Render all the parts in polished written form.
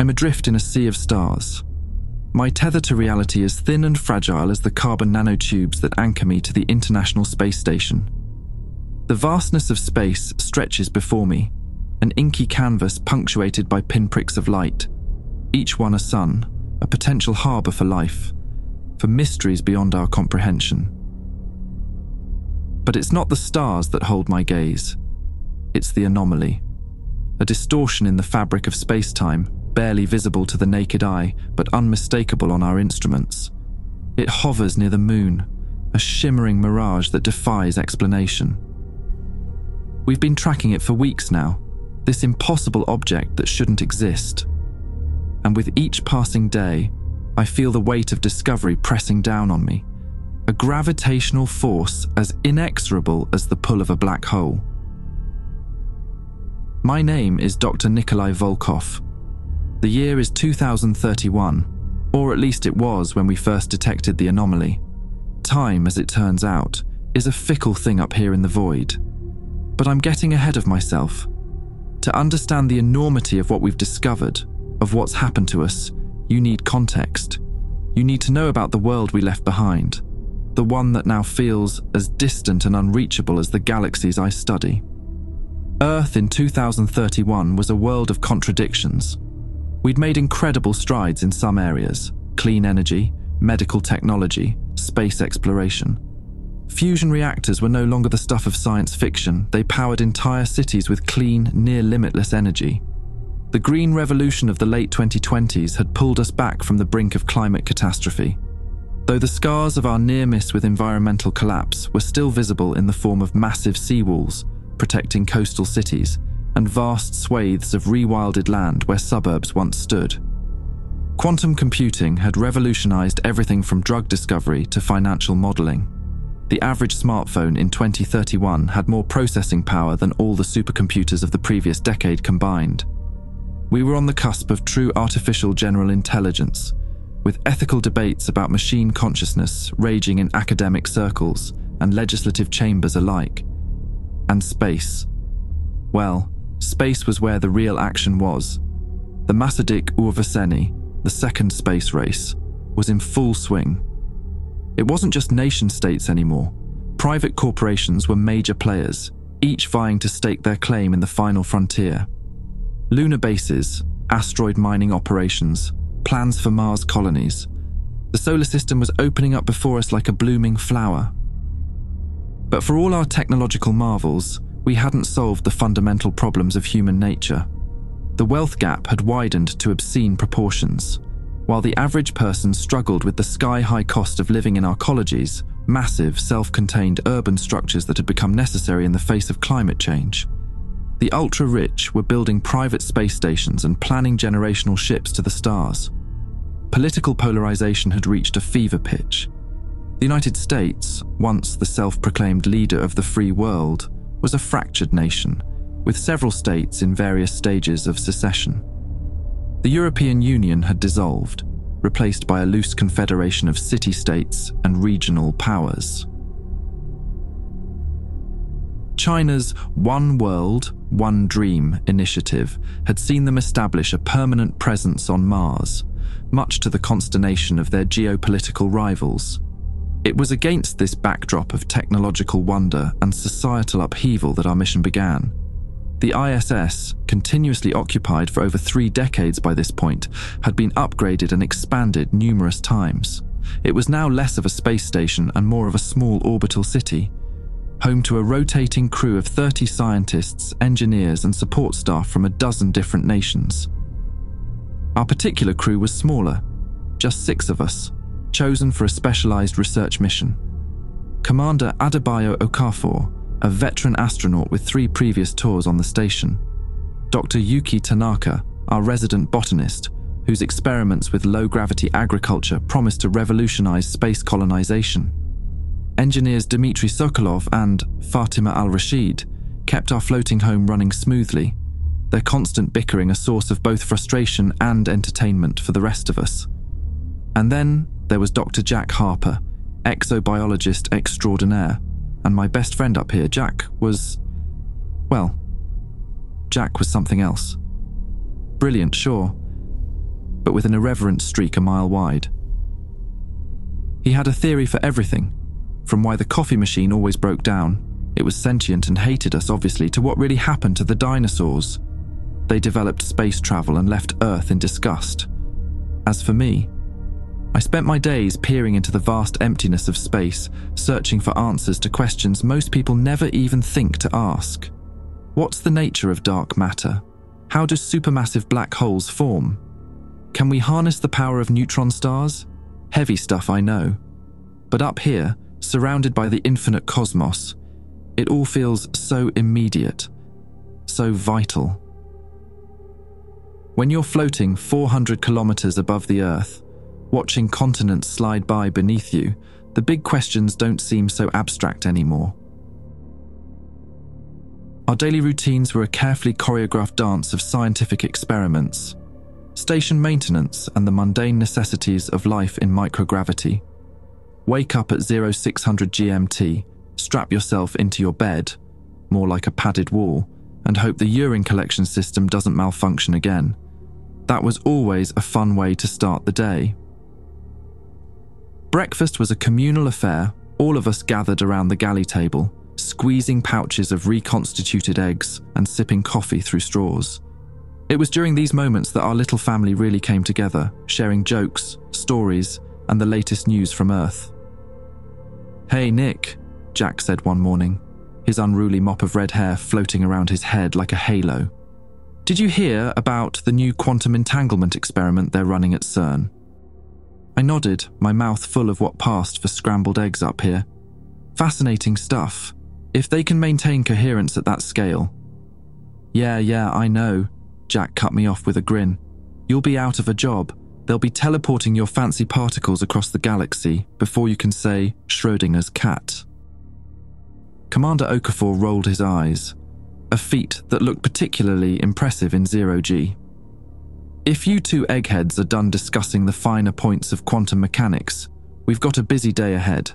I'm adrift in a sea of stars. My tether to reality is thin and fragile as the carbon nanotubes that anchor me to the International Space Station. The vastness of space stretches before me, an inky canvas punctuated by pinpricks of light, each one a sun, a potential harbour for life, for mysteries beyond our comprehension. But it's not the stars that hold my gaze. It's the anomaly, a distortion in the fabric of space-time, barely visible to the naked eye, but unmistakable on our instruments. It hovers near the moon, a shimmering mirage that defies explanation. We've been tracking it for weeks now, this impossible object that shouldn't exist. And with each passing day, I feel the weight of discovery pressing down on me, a gravitational force as inexorable as the pull of a black hole. My name is Dr. Nikolai Volkov. The year is 2031, or at least it was when we first detected the anomaly. Time, as it turns out, is a fickle thing up here in the void. But I'm getting ahead of myself. To understand the enormity of what we've discovered, of what's happened to us, you need context. You need to know about the world we left behind, the one that now feels as distant and unreachable as the galaxies I study. Earth in 2031 was a world of contradictions. We'd made incredible strides in some areas: clean energy, medical technology, space exploration. Fusion reactors were no longer the stuff of science fiction. They powered entire cities with clean, near-limitless energy. The green revolution of the late 2020s had pulled us back from the brink of climate catastrophe, though the scars of our near miss with environmental collapse were still visible in the form of massive seawalls protecting coastal cities and vast swathes of rewilded land where suburbs once stood. Quantum computing had revolutionized everything from drug discovery to financial modeling. The average smartphone in 2031 had more processing power than all the supercomputers of the previous decade combined. We were on the cusp of true artificial general intelligence, with ethical debates about machine consciousness raging in academic circles and legislative chambers alike. And space. Well, space was where the real action was. The Massadik Urvaseni, the second space race, was in full swing. It wasn't just nation-states anymore. Private corporations were major players, each vying to stake their claim in the final frontier. Lunar bases, asteroid mining operations, plans for Mars colonies. The solar system was opening up before us like a blooming flower. But for all our technological marvels, we hadn't solved the fundamental problems of human nature. The wealth gap had widened to obscene proportions. While the average person struggled with the sky-high cost of living in our colleges, massive, self-contained urban structures that had become necessary in the face of climate change. The ultra-rich were building private space stations and planning generational ships to the stars. Political polarization had reached a fever pitch. The United States, once the self-proclaimed leader of the free world, was a fractured nation, with several states in various stages of secession. The European Union had dissolved, replaced by a loose confederation of city-states and regional powers. China's One World, One Dream initiative had seen them establish a permanent presence on Mars, much to the consternation of their geopolitical rivals. It was against this backdrop of technological wonder and societal upheaval that our mission began. The ISS, continuously occupied for over 3 decades by this point, had been upgraded and expanded numerous times. It was now less of a space station and more of a small orbital city, home to a rotating crew of 30 scientists, engineers, and support staff from a dozen different nations. Our particular crew was smaller, just 6 of us, chosen for a specialized research mission. Commander Adebayo Okafor, a veteran astronaut with 3 previous tours on the station. Dr. Yuki Tanaka, our resident botanist, whose experiments with low-gravity agriculture promised to revolutionize space colonization. Engineers Dmitry Sokolov and Fatima Al-Rashid kept our floating home running smoothly, their constant bickering a source of both frustration and entertainment for the rest of us. And then there was Dr. Jack Harper, exobiologist extraordinaire, and my best friend up here, Jack was something else. Brilliant, sure, but with an irreverent streak a mile wide. He had a theory for everything, from why the coffee machine always broke down, it was sentient and hated us obviously, to what really happened to the dinosaurs. They developed space travel and left Earth in disgust. As for me, I spent my days peering into the vast emptiness of space, searching for answers to questions most people never even think to ask. What's the nature of dark matter? How do supermassive black holes form? Can we harness the power of neutron stars? Heavy stuff, I know. But up here, surrounded by the infinite cosmos, it all feels so immediate, so vital. When you're floating 400 kilometers above the Earth, watching continents slide by beneath you, the big questions don't seem so abstract anymore. Our daily routines were a carefully choreographed dance of scientific experiments, station maintenance, and the mundane necessities of life in microgravity. Wake up at 0600 GMT, strap yourself into your bed, more like a padded wall, and hope the urine collection system doesn't malfunction again. That was always a fun way to start the day. Breakfast was a communal affair, all of us gathered around the galley table, squeezing pouches of reconstituted eggs and sipping coffee through straws. It was during these moments that our little family really came together, sharing jokes, stories, and the latest news from Earth. "Hey, Nick," Jack said one morning, his unruly mop of red hair floating around his head like a halo. "Did you hear about the new quantum entanglement experiment they're running at CERN?" I nodded, my mouth full of what passed for scrambled eggs up here. Fascinating stuff. If they can maintain coherence at that scale. Yeah, I know," Jack cut me off with a grin. "You'll be out of a job. They'll be teleporting your fancy particles across the galaxy before you can say Schrödinger's cat." Commander Okafor rolled his eyes, a feat that looked particularly impressive in zero-G. "If you two eggheads are done discussing the finer points of quantum mechanics, we've got a busy day ahead.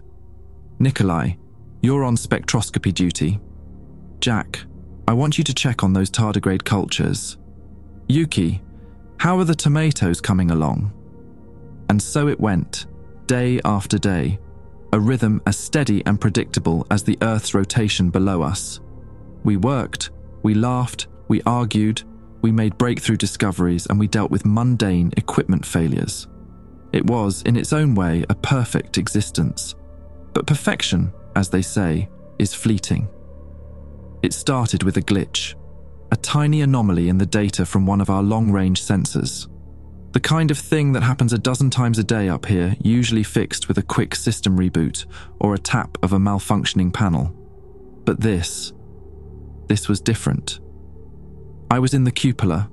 Nikolai, you're on spectroscopy duty. Jack, I want you to check on those tardigrade cultures. Yuki, how are the tomatoes coming along?" And so it went, day after day, a rhythm as steady and predictable as the Earth's rotation below us. We worked, we laughed, we argued, we made breakthrough discoveries, and we dealt with mundane equipment failures. It was, in its own way, a perfect existence. But perfection, as they say, is fleeting. It started with a glitch, a tiny anomaly in the data from one of our long-range sensors. The kind of thing that happens a dozen times a day up here, usually fixed with a quick system reboot or a tap of a malfunctioning panel. But this was different. I was in the cupola,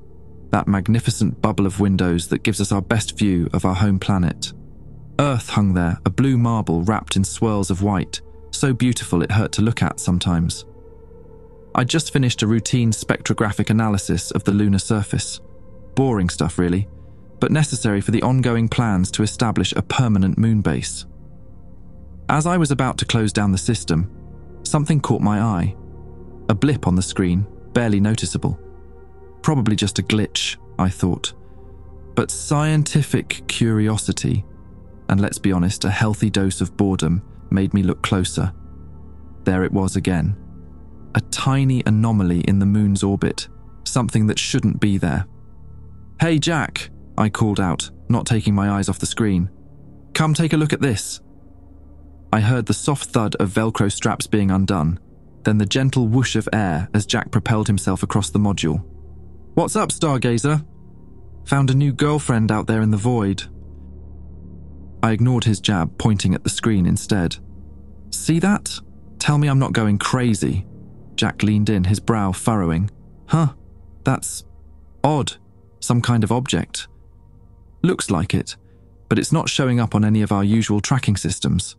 that magnificent bubble of windows that gives us our best view of our home planet. Earth hung there, a blue marble wrapped in swirls of white, so beautiful it hurt to look at sometimes. I'd just finished a routine spectrographic analysis of the lunar surface. Boring stuff, really, but necessary for the ongoing plans to establish a permanent moon base. As I was about to close down the system, something caught my eye. A blip on the screen, barely noticeable. Probably just a glitch, I thought. But scientific curiosity, and let's be honest, a healthy dose of boredom, made me look closer. There it was again. A tiny anomaly in the moon's orbit, something that shouldn't be there. "Hey, Jack," I called out, not taking my eyes off the screen. "Come take a look at this." I heard the soft thud of Velcro straps being undone, then the gentle whoosh of air as Jack propelled himself across the module. "What's up, Stargazer?" "Found a new girlfriend out there in the void." I ignored his jab, pointing at the screen instead. "See that? Tell me I'm not going crazy." Jack leaned in, his brow furrowing. "Huh, that's odd. Some kind of object. Looks like it, but it's not showing up on any of our usual tracking systems."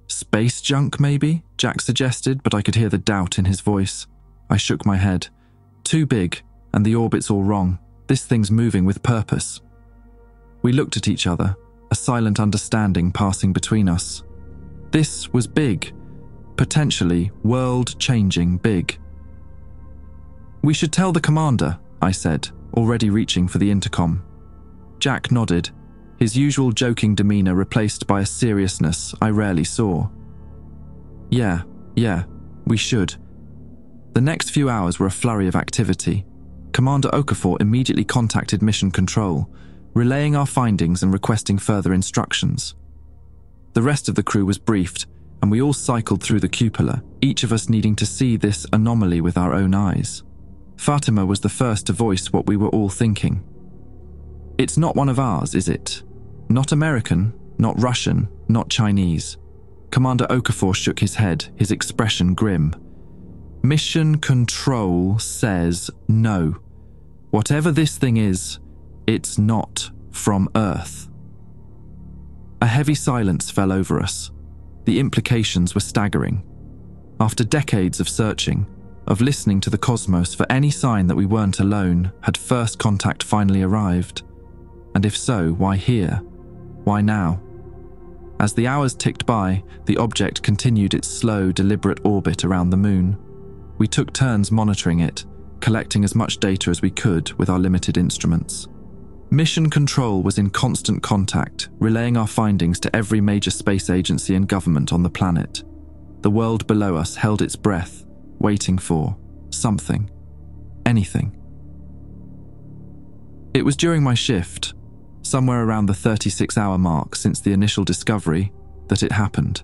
"Space junk, maybe?" Jack suggested, but I could hear the doubt in his voice. I shook my head. "Too big, and the orbit's all wrong. This thing's moving with purpose." We looked at each other, a silent understanding passing between us. This was big, potentially world-changing big. "We should tell the commander," I said, already reaching for the intercom. Jack nodded, his usual joking demeanor replaced by a seriousness I rarely saw. Yeah, we should. The next few hours were a flurry of activity. Commander Okafor immediately contacted Mission Control, relaying our findings and requesting further instructions. The rest of the crew was briefed, and we all cycled through the cupola, each of us needing to see this anomaly with our own eyes. Fatima was the first to voice what we were all thinking. It's not one of ours, is it? Not American, not Russian, not Chinese. Commander Okafor shook his head, his expression grim. Mission Control says no. Whatever this thing is, it's not from Earth. A heavy silence fell over us. The implications were staggering. After decades of searching, of listening to the cosmos for any sign that we weren't alone, had first contact finally arrived? And if so, why here? Why now? As the hours ticked by, the object continued its slow, deliberate orbit around the moon. We took turns monitoring it, collecting as much data as we could with our limited instruments. Mission Control was in constant contact, relaying our findings to every major space agency and government on the planet. The world below us held its breath, waiting for something, anything. It was during my shift, somewhere around the 36-hour mark since the initial discovery, that it happened.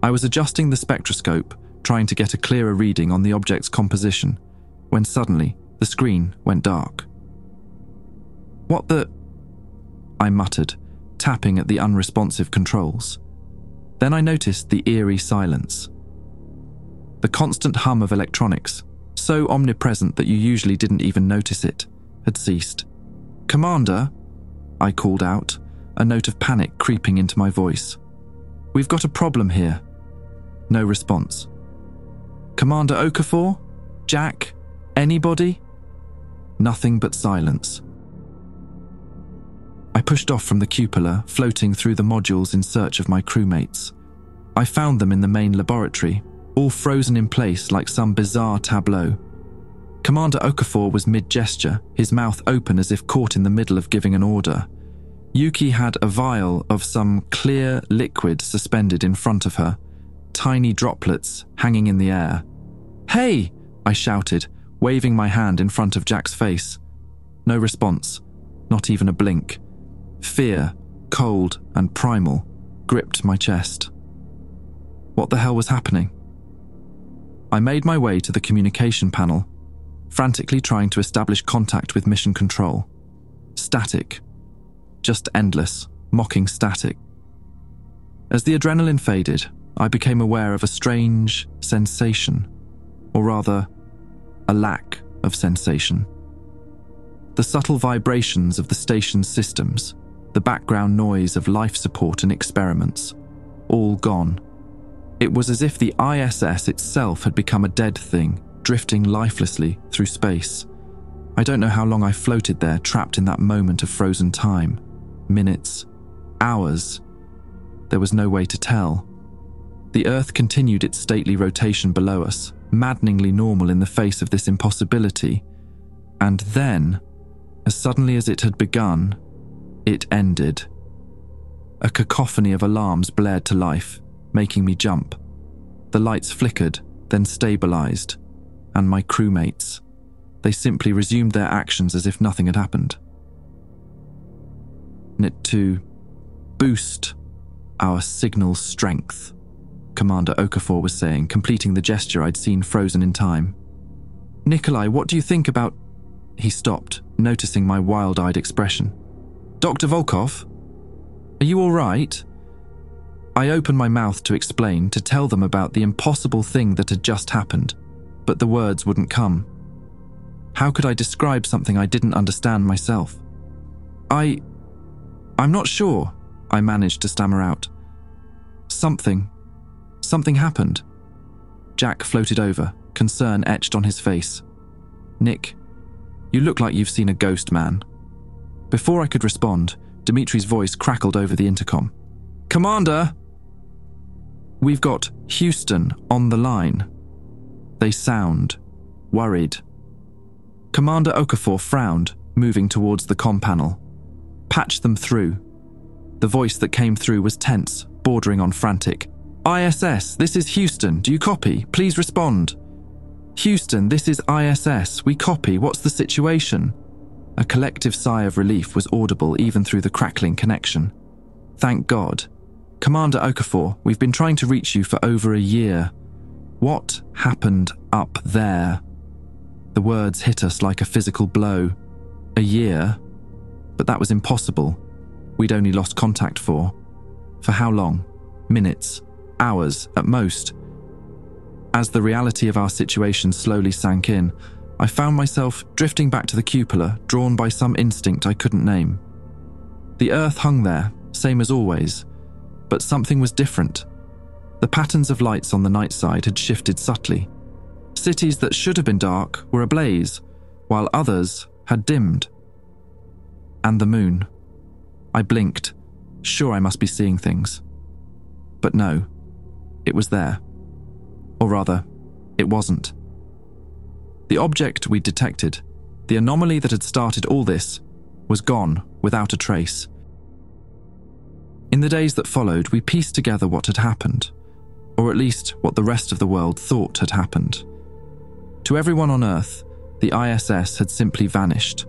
I was adjusting the spectroscope, trying to get a clearer reading on the object's composition, when suddenly the screen went dark. What the... I muttered, tapping at the unresponsive controls. Then I noticed the eerie silence. The constant hum of electronics, so omnipresent that you usually didn't even notice it, had ceased. "Commander," I called out, a note of panic creeping into my voice. "We've got a problem here." No response. "Commander Okafor? Jack? Anybody?" Nothing but silence. I pushed off from the cupola, floating through the modules in search of my crewmates. I found them in the main laboratory, all frozen in place like some bizarre tableau. Commander Okafor was mid-gesture, his mouth open as if caught in the middle of giving an order. Yuki had a vial of some clear liquid suspended in front of her, tiny droplets hanging in the air. "Hey!" I shouted, waving my hand in front of Jack's face. No response, not even a blink. Fear, cold and primal, gripped my chest. What the hell was happening? I made my way to the communication panel, frantically trying to establish contact with Mission Control. Static. Just endless, mocking static. As the adrenaline faded, I became aware of a strange sensation, or rather, a lack of sensation. The subtle vibrations of the station's systems, the background noise of life support and experiments, all gone. It was as if the ISS itself had become a dead thing, drifting lifelessly through space. I don't know how long I floated there, trapped in that moment of frozen time. Minutes, hours. There was no way to tell. The Earth continued its stately rotation below us, maddeningly normal in the face of this impossibility. And then, as suddenly as it had begun, it ended. A cacophony of alarms blared to life, making me jump. The lights flickered, then stabilized, and my crewmates. They simply resumed their actions as if nothing had happened. "Need to boost our signal strength," Commander Okafor was saying, completing the gesture I'd seen frozen in time. "Nikolai, what do you think about..." He stopped, noticing my wild-eyed expression. "Dr. Volkov? Are you all right?" I opened my mouth to explain, to tell them about the impossible thing that had just happened, but the words wouldn't come. How could I describe something I didn't understand myself? I'm not sure," I managed to stammer out. Something happened." Jack floated over, concern etched on his face. "Nick, you look like you've seen a ghost, man." Before I could respond, Dimitri's voice crackled over the intercom. "Commander! We've got Houston on the line." They sound worried. Commander Okafor frowned, moving towards the comm panel. patch them through. The voice that came through was tense, bordering on frantic. ISS, this is Houston. Do you copy? Please respond. Houston, this is ISS. We copy. What's the situation? A collective sigh of relief was audible even through the crackling connection. Thank God. Commander Okafor, we've been trying to reach you for over a year. What happened up there? The words hit us like a physical blow. A year? But that was impossible. We'd only lost contact for how long? Minutes, hours at most. As the reality of our situation slowly sank in, I found myself drifting back to the cupola, drawn by some instinct I couldn't name. The Earth hung there, same as always, but something was different. The patterns of lights on the night side had shifted subtly. Cities that should have been dark were ablaze, while others had dimmed. And the moon. I blinked, sure I must be seeing things. But no, it was there. Or rather, it wasn't. The object we'd detected, the anomaly that had started all this, was gone without a trace. In the days that followed, we pieced together what had happened, or at least what the rest of the world thought had happened. To everyone on Earth, the ISS had simply vanished.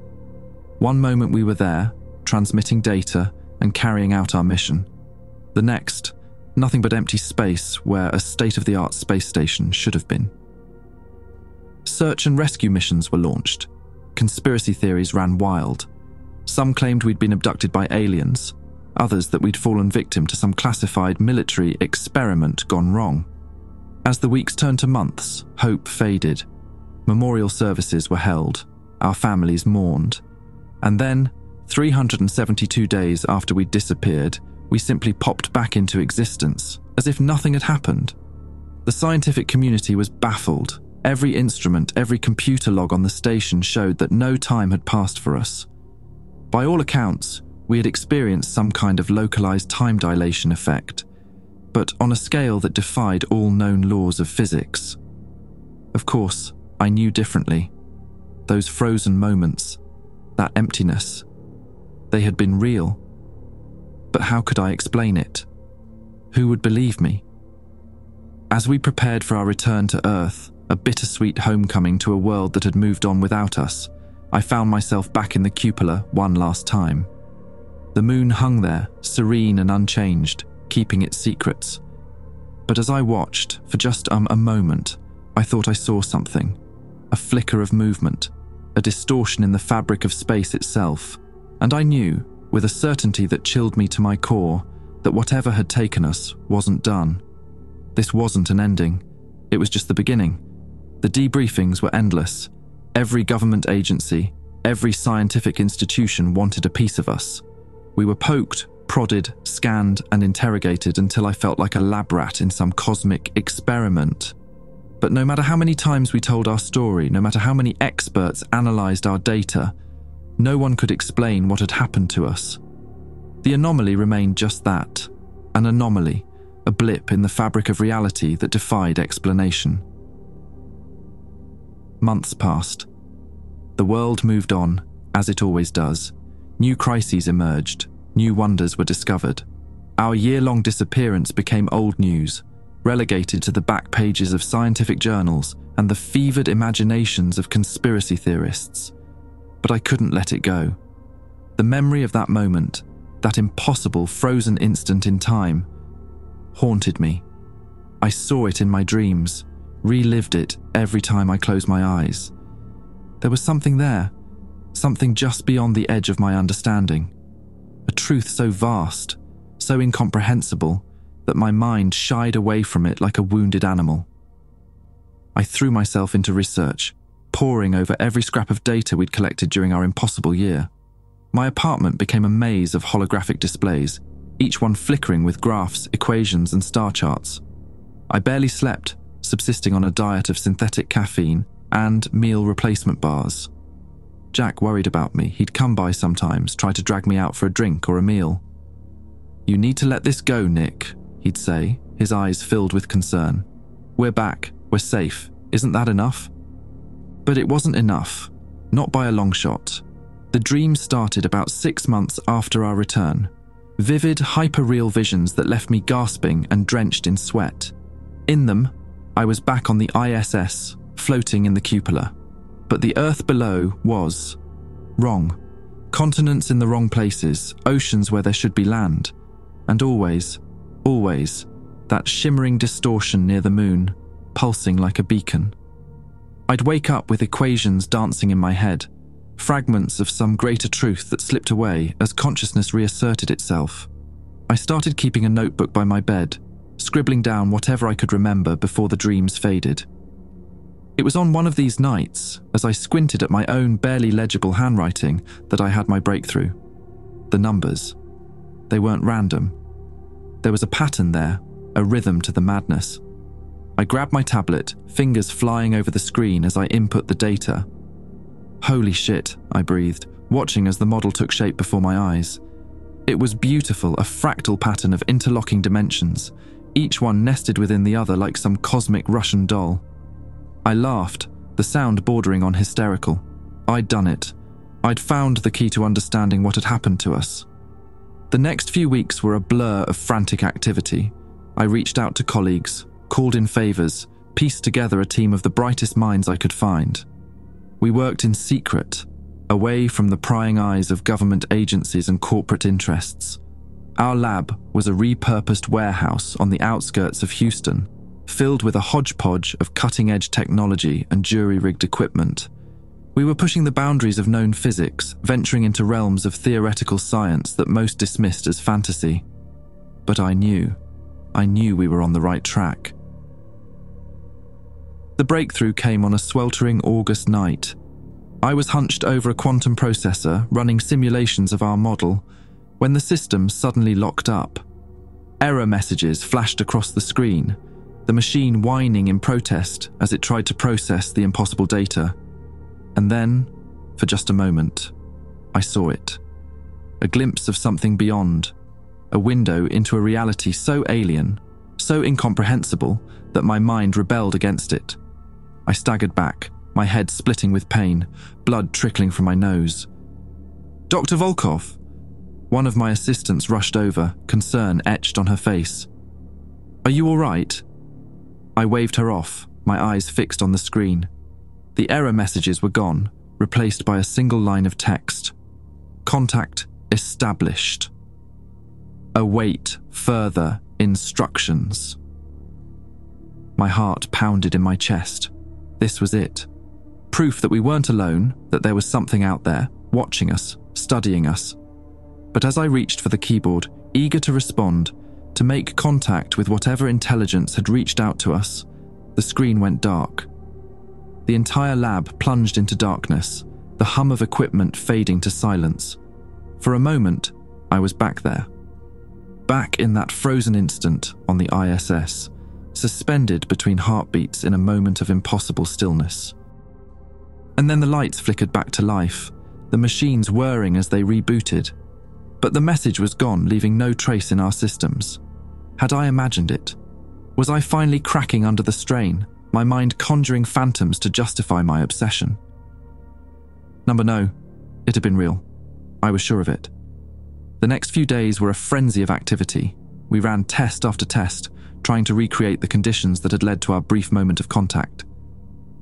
One moment we were there, transmitting data and carrying out our mission. The next, nothing but empty space where a state-of-the-art space station should have been. Search and rescue missions were launched. Conspiracy theories ran wild. Some claimed we'd been abducted by aliens, others that we'd fallen victim to some classified military experiment gone wrong. As the weeks turned to months, hope faded. Memorial services were held, our families mourned. And then, 372 days after we'd disappeared, we simply popped back into existence, as if nothing had happened. The scientific community was baffled. Every instrument, every computer log on the station showed that no time had passed for us. By all accounts, we had experienced some kind of localized time dilation effect, but on a scale that defied all known laws of physics. Of course, I knew differently. Those frozen moments, that emptiness, they had been real. But how could I explain it? Who would believe me? As we prepared for our return to Earth, a bittersweet homecoming to a world that had moved on without us, I found myself back in the cupola one last time. The moon hung there, serene and unchanged, keeping its secrets. But as I watched, for just a moment, I thought I saw something. A flicker of movement, a distortion in the fabric of space itself. And I knew, with a certainty that chilled me to my core, that whatever had taken us wasn't done. This wasn't an ending. It was just the beginning. The debriefings were endless. Every government agency, every scientific institution wanted a piece of us. We were poked, prodded, scanned, and interrogated until I felt like a lab rat in some cosmic experiment. But no matter how many times we told our story, no matter how many experts analyzed our data, no one could explain what had happened to us. The anomaly remained just that, an anomaly, a blip in the fabric of reality that defied explanation. Months passed. The world moved on, as it always does. New crises emerged, new wonders were discovered. Our year-long disappearance became old news, relegated to the back pages of scientific journals and the fevered imaginations of conspiracy theorists. But I couldn't let it go. The memory of that moment, that impossible frozen instant in time, haunted me. I saw it in my dreams, relived it every time I closed my eyes. There was something there, something just beyond the edge of my understanding. A truth so vast, so incomprehensible, that my mind shied away from it like a wounded animal. I threw myself into research, poring over every scrap of data we'd collected during our impossible year. My apartment became a maze of holographic displays, each one flickering with graphs, equations, and star charts. I barely slept, subsisting on a diet of synthetic caffeine and meal replacement bars. Jack worried about me. He'd come by sometimes, try to drag me out for a drink or a meal. "You need to let this go, Nick," he'd say, his eyes filled with concern. "We're back. We're safe. Isn't that enough?" But it wasn't enough. Not by a long shot. The dream started about 6 months after our return. Vivid, hyper-real visions that left me gasping and drenched in sweat. In them, I was back on the ISS, floating in the cupola. But the Earth below was wrong. Continents in the wrong places, oceans where there should be land. And always, that shimmering distortion near the moon, pulsing like a beacon. I'd wake up with equations dancing in my head, fragments of some greater truth that slipped away as consciousness reasserted itself. I started keeping a notebook by my bed, scribbling down whatever I could remember before the dreams faded. It was on one of these nights, as I squinted at my own barely legible handwriting, that I had my breakthrough. The numbers. They weren't random. There was a pattern there, a rhythm to the madness. I grabbed my tablet, fingers flying over the screen as I input the data. Holy shit, I breathed, watching as the model took shape before my eyes. It was beautiful, a fractal pattern of interlocking dimensions, each one nested within the other like some cosmic Russian doll. I laughed, the sound bordering on hysterical. I'd done it. I'd found the key to understanding what had happened to us. The next few weeks were a blur of frantic activity. I reached out to colleagues, called in favors, pieced together a team of the brightest minds I could find. We worked in secret, away from the prying eyes of government agencies and corporate interests. Our lab was a repurposed warehouse on the outskirts of Houston, filled with a hodgepodge of cutting-edge technology and jury-rigged equipment. We were pushing the boundaries of known physics, venturing into realms of theoretical science that most dismissed as fantasy. But I knew we were on the right track. The breakthrough came on a sweltering August night. I was hunched over a quantum processor, running simulations of our model, when the system suddenly locked up. Error messages flashed across the screen, the machine whining in protest as it tried to process the impossible data. And then, for just a moment, I saw it. A glimpse of something beyond, a window into a reality so alien, so incomprehensible that my mind rebelled against it. I staggered back, my head splitting with pain, blood trickling from my nose. "Dr. Volkov!" One of my assistants rushed over, concern etched on her face. "Are you all right?" I waved her off, my eyes fixed on the screen. The error messages were gone, replaced by a single line of text. Contact established. Await further instructions. My heart pounded in my chest. This was it. Proof that we weren't alone, that there was something out there, watching us, studying us. But as I reached for the keyboard, eager to respond, to make contact with whatever intelligence had reached out to us, the screen went dark. The entire lab plunged into darkness, the hum of equipment fading to silence. For a moment, I was back there. Back in that frozen instant on the ISS, suspended between heartbeats in a moment of impossible stillness. And then the lights flickered back to life, the machines whirring as they rebooted. But the message was gone, leaving no trace in our systems. Had I imagined it? Was I finally cracking under the strain, my mind conjuring phantoms to justify my obsession? No, it had been real. I was sure of it. The next few days were a frenzy of activity. We ran test after test, trying to recreate the conditions that had led to our brief moment of contact.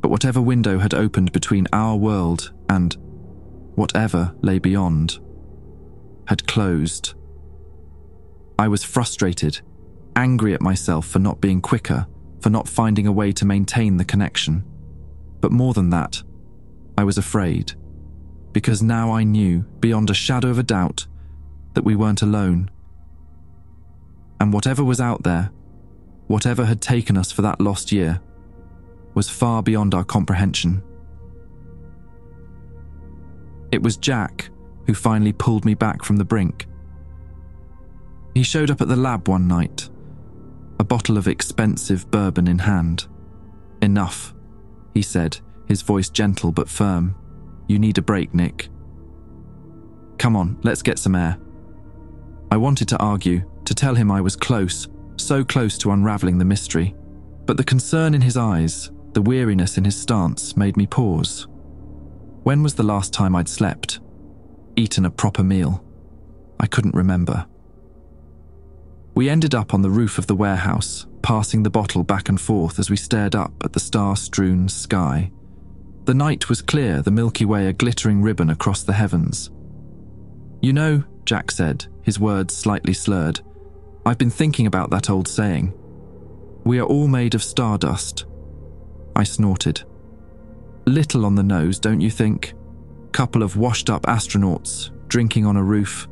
But whatever window had opened between our world and whatever lay beyond had closed. I was frustrated, angry at myself for not being quicker, for not finding a way to maintain the connection. But more than that, I was afraid, because now I knew, beyond a shadow of a doubt, that we weren't alone. And whatever was out there, whatever had taken us for that lost year, was far beyond our comprehension. It was Jack who finally pulled me back from the brink. He showed up at the lab one night, a bottle of expensive bourbon in hand. "Enough," he said, his voice gentle but firm. "You need a break, Nick. Come on, let's get some air." I wanted to argue, to tell him I was close, so close to unraveling the mystery. But the concern in his eyes, the weariness in his stance made me pause. When was the last time I'd slept? eaten a proper meal. I couldn't remember. We ended up on the roof of the warehouse, passing the bottle back and forth as we stared up at the star-strewn sky. The night was clear, the Milky Way a glittering ribbon across the heavens. "You know," Jack said, his words slightly slurred, "I've been thinking about that old saying. We are all made of stardust." I snorted. "Little on the nose, don't you think? Couple of washed-up astronauts, drinking on a roof,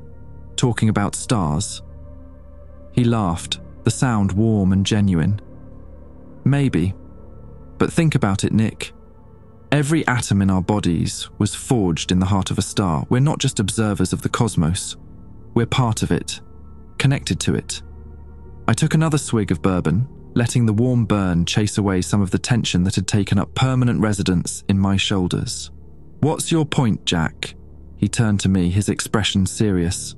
talking about stars." He laughed, the sound warm and genuine. "Maybe. But think about it, Nick. Every atom in our bodies was forged in the heart of a star. We're not just observers of the cosmos. We're part of it, connected to it." I took another swig of bourbon, letting the warm burn chase away some of the tension that had taken up permanent residence in my shoulders. "What's your point, Jack?" He turned to me, his expression serious.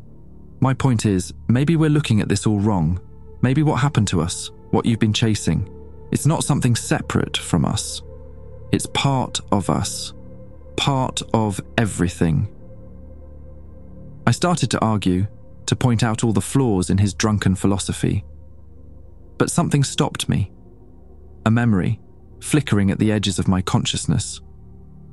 "My point is, maybe we're looking at this all wrong. Maybe what happened to us, what you've been chasing, it's not something separate from us. It's part of us. Part of everything." I started to argue, to point out all the flaws in his drunken philosophy. But something stopped me. A memory, flickering at the edges of my consciousness.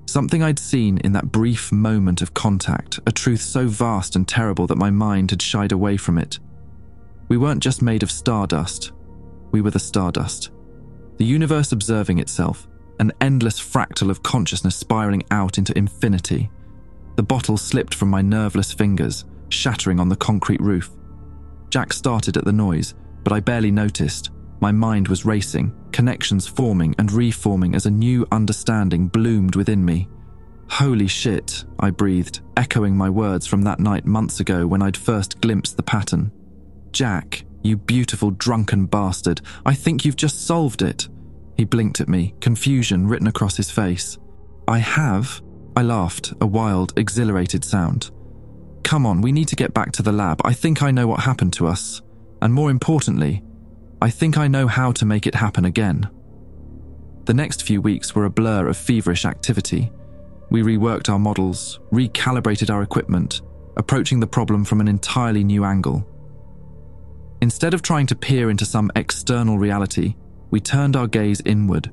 Something I'd seen in that brief moment of contact, a truth so vast and terrible that my mind had shied away from it. We weren't just made of stardust. We were the stardust. The universe observing itself, an endless fractal of consciousness spiraling out into infinity. The bottle slipped from my nerveless fingers, shattering on the concrete roof. Jack started at the noise, but I barely noticed. My mind was racing, connections forming and reforming as a new understanding bloomed within me. "Holy shit," I breathed, echoing my words from that night months ago when I'd first glimpsed the pattern. "Jack, you beautiful drunken bastard, I think you've just solved it." He blinked at me, confusion written across his face. "I have?" I laughed, a wild, exhilarated sound. "Come on, we need to get back to the lab. I think I know what happened to us. And more importantly, I think I know how to make it happen again." The next few weeks were a blur of feverish activity. We reworked our models, recalibrated our equipment, approaching the problem from an entirely new angle. Instead of trying to peer into some external reality, we turned our gaze inward,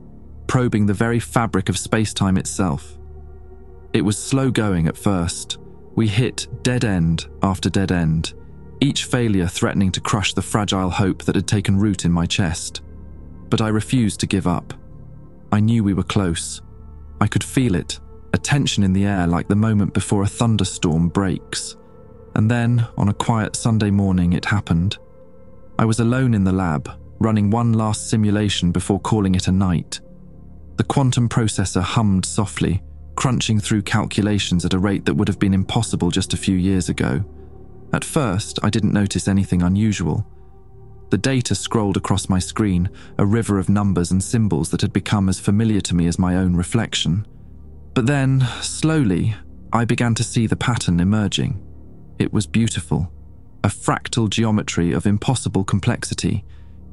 probing the very fabric of space-time itself. It was slow going at first. We hit dead end after dead end, each failure threatening to crush the fragile hope that had taken root in my chest. But I refused to give up. I knew we were close. I could feel it, a tension in the air like the moment before a thunderstorm breaks. And then, on a quiet Sunday morning, it happened. I was alone in the lab, running one last simulation before calling it a night. The quantum processor hummed softly, crunching through calculations at a rate that would have been impossible just a few years ago. At first, I didn't notice anything unusual. The data scrolled across my screen, a river of numbers and symbols that had become as familiar to me as my own reflection. But then, slowly, I began to see the pattern emerging. It was beautiful. A fractal geometry of impossible complexity,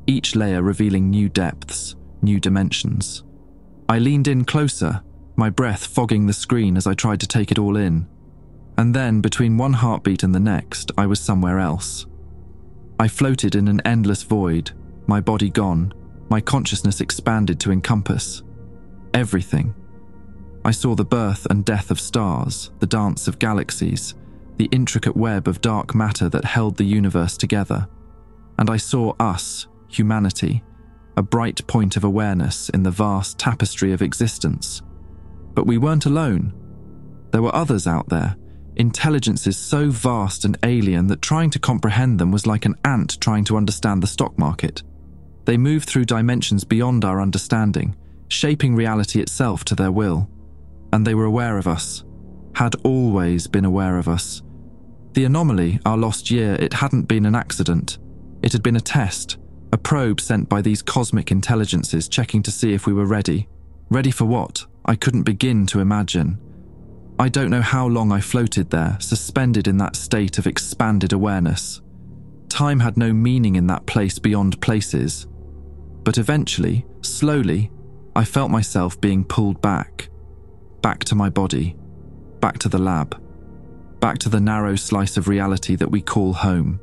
each layer revealing new depths, new dimensions. I leaned in closer, my breath fogging the screen as I tried to take it all in. And then, between one heartbeat and the next, I was somewhere else. I floated in an endless void, my body gone, my consciousness expanded to encompass everything. I saw the birth and death of stars, the dance of galaxies, the intricate web of dark matter that held the universe together. And I saw us, humanity, a bright point of awareness in the vast tapestry of existence. But we weren't alone. There were others out there, intelligences so vast and alien that trying to comprehend them was like an ant trying to understand the stock market. They moved through dimensions beyond our understanding, shaping reality itself to their will. And they were aware of us, had always been aware of us. The anomaly, our lost year, it hadn't been an accident. It had been a test, a probe sent by these cosmic intelligences checking to see if we were ready. Ready for what? I couldn't begin to imagine. I don't know how long I floated there, suspended in that state of expanded awareness. Time had no meaning in that place beyond places. But eventually, slowly, I felt myself being pulled back. Back to my body. Back to the lab. back to the narrow slice of reality that we call home.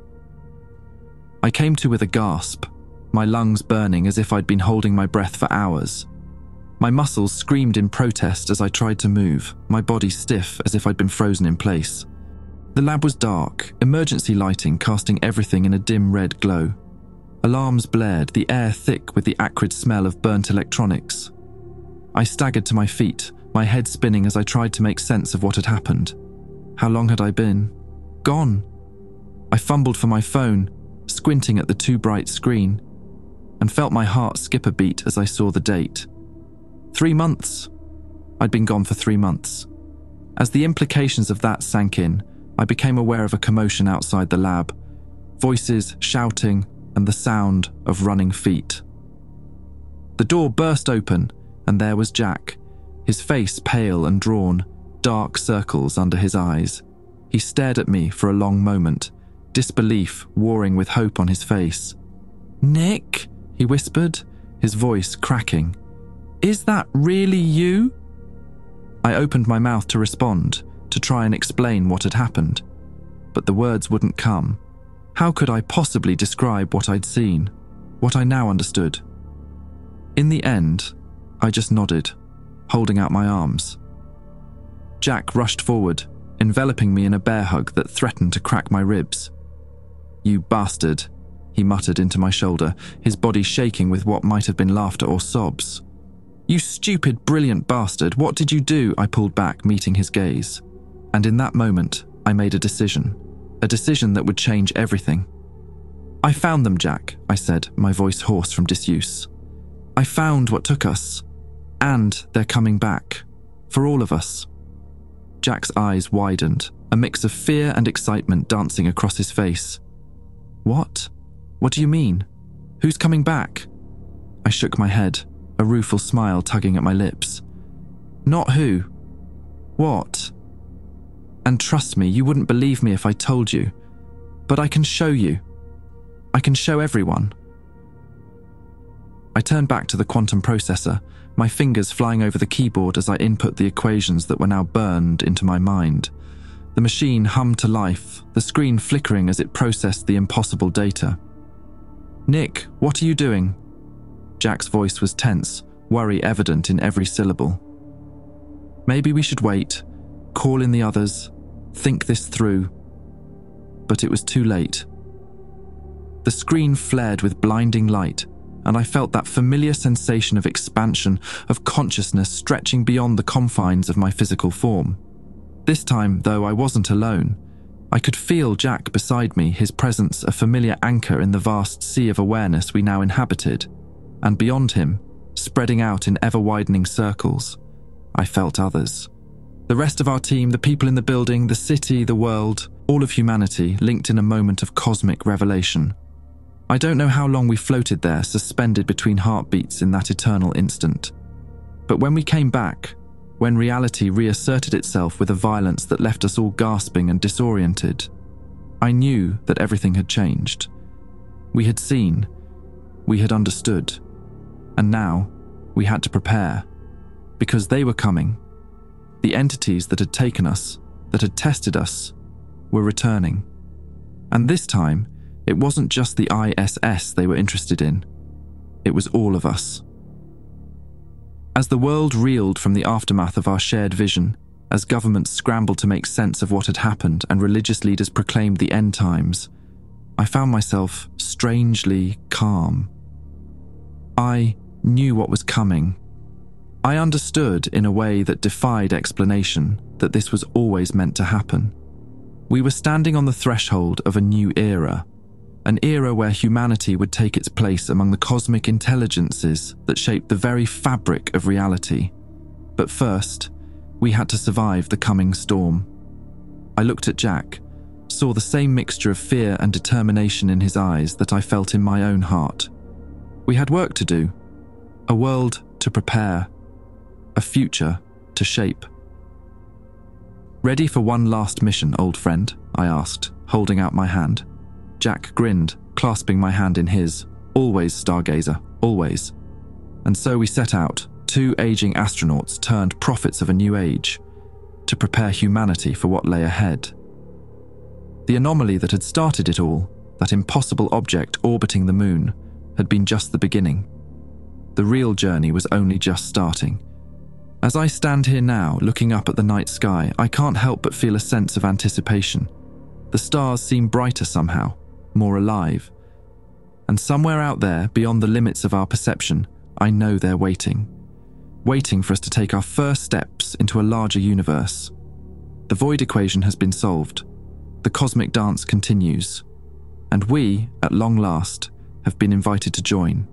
I came to with a gasp, my lungs burning as if I'd been holding my breath for hours. My muscles screamed in protest as I tried to move, my body stiff as if I'd been frozen in place. The lab was dark, emergency lighting casting everything in a dim red glow. Alarms blared, the air thick with the acrid smell of burnt electronics. I staggered to my feet, my head spinning as I tried to make sense of what had happened. How long had I been gone? I fumbled for my phone, squinting at the too bright screen, and felt my heart skip a beat as I saw the date. 3 months. I'd been gone for 3 months. As the implications of that sank in, I became aware of a commotion outside the lab, voices shouting and the sound of running feet. The door burst open, and there was Jack, his face pale and drawn, dark circles under his eyes. He stared at me for a long moment, disbelief warring with hope on his face. "Nick," he whispered, his voice cracking. "Is that really you?" I opened my mouth to respond, to try and explain what had happened, but the words wouldn't come. How could I possibly describe what I'd seen, what I now understood? In the end, I just nodded, holding out my arms. Jack rushed forward, enveloping me in a bear hug that threatened to crack my ribs. "You bastard," he muttered into my shoulder, his body shaking with what might have been laughter or sobs. "You stupid, brilliant bastard, what did you do?" I pulled back, meeting his gaze. And in that moment, I made a decision that would change everything. "I found them, Jack," I said, my voice hoarse from disuse. "I found what took us, and they're coming back, for all of us." Jack's eyes widened, a mix of fear and excitement dancing across his face. "What? What do you mean? Who's coming back?" I shook my head, a rueful smile tugging at my lips. "Not who. What? And trust me, you wouldn't believe me if I told you. But I can show you. I can show everyone." I turned back to the quantum processor, my fingers flying over the keyboard as I input the equations that were now burned into my mind. The machine hummed to life, the screen flickering as it processed the impossible data. "Nick, what are you doing?" Jack's voice was tense, worry evident in every syllable. "Maybe we should wait, call in the others, think this through." But it was too late. The screen flared with blinding light, and I felt that familiar sensation of expansion, of consciousness stretching beyond the confines of my physical form. This time, though, I wasn't alone. I could feel Jack beside me, his presence a familiar anchor in the vast sea of awareness we now inhabited. And beyond him, spreading out in ever-widening circles, I felt others. The rest of our team, the people in the building, the city, the world, all of humanity linked in a moment of cosmic revelation. I don't know how long we floated there, suspended between heartbeats in that eternal instant. But when we came back, when reality reasserted itself with a violence that left us all gasping and disoriented, I knew that everything had changed. We had seen, we had understood, and now we had to prepare, because they were coming. The entities that had taken us, that had tested us, were returning. And this time, it wasn't just the ISS they were interested in. It was all of us. As the world reeled from the aftermath of our shared vision, as governments scrambled to make sense of what had happened and religious leaders proclaimed the end times, I found myself strangely calm. I knew what was coming. I understood in a way that defied explanation that this was always meant to happen. We were standing on the threshold of a new era, an era where humanity would take its place among the cosmic intelligences that shaped the very fabric of reality. But first, we had to survive the coming storm. I looked at Jack, saw the same mixture of fear and determination in his eyes that I felt in my own heart. We had work to do, a world to prepare, a future to shape. "Ready for one last mission, old friend?" I asked, holding out my hand. Jack grinned, clasping my hand in his. "Always, Stargazer, always." And so we set out, two aging astronauts turned prophets of a new age, to prepare humanity for what lay ahead. The anomaly that had started it all, that impossible object orbiting the moon, had been just the beginning. The real journey was only just starting. As I stand here now, looking up at the night sky, I can't help but feel a sense of anticipation. The stars seem brighter somehow, more alive. And somewhere out there, beyond the limits of our perception, I know they're waiting for us to take our first steps into a larger universe. The void equation has been solved. The cosmic dance continues. And we, at long last, have been invited to join.